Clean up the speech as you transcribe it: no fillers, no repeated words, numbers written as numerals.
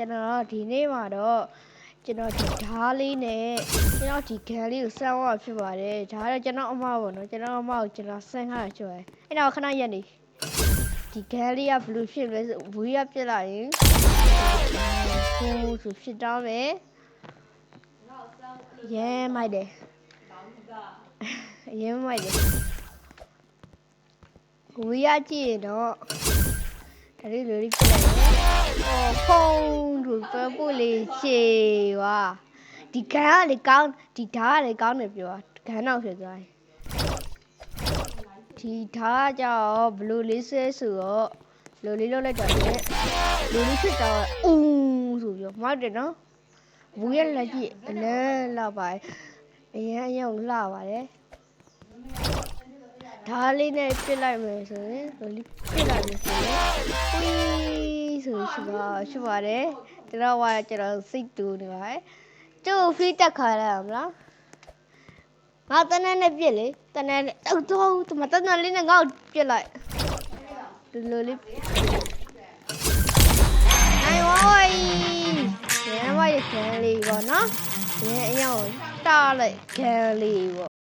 ကျွန်တော်ဒီနေ့မှာတော့ကျွန်တော်ဒီဓားလေးနဲ့ကျွန်တော်ဒီခံလေးကိုစမ်းသွားဖြစ်ပါတယ်ဒါကတော့ကျွန်တော်အမပေါ့နော်ကျွန်တော်အမကိုကျွန်တော်စမ်းထားချွဲအဲ့တော့ခဏရက်နေဒီခံလေးကဘယ်လိုဖြစ်လဲဆိုဝေးရပြစ်လိုက်ရင်ဟိုဆိုဖြစ်တော့မယ်ရဲမိုက်တယ်ရဲမိုက်တယ်ဝေးရကြည့်ရင်တော့ဒါလေးလိုလေးပြလိုက်တယ်ဖုန်းတို့ပဲပို့လေးချေွာဒီခံကလေကောင်းဒီဓာတ်ကလေကောင်းတယ်ပြောခံတော့ဖြစ်သွားဒီဓာတ်ကြောင့်ဘလိုလေးဆဲဆိုတော့လိုလေးလောက်လိုက်တာလေလိုလေးဖြစ်တော့ဦးဆိုပြောမှတ်တယ်နော်ဘူးရလက်ကြည့်အလဲလောက်ပါအရင်အရင်လှပါတယ်ဓာတ်လေးနဲ့ပြစ်လိုက်မယ်ဆိုရင်လိုလေးပြစ်လိုက်မယ်ဆိုရင်ဝီးဆိုရှိပါတယ်ကျွန်တော်ကကျွန်တော်စိတ်တူနေပါတယ်ကျိုးဖီးတက်ခါရအောင်လားငါတန်းနဲ့ပြစ်လေတန်းနဲ့တော့ဒီမှာတန်းလေးနဲ့ငါ့ကိုပြစ်လိုက်ဒီလိုလေးနိုင်ဝိုင်းရဲဝိုင်းခဲလေးပေါ့နော်ရဲအယောင်တားလိုက်ခဲလေးပေါ့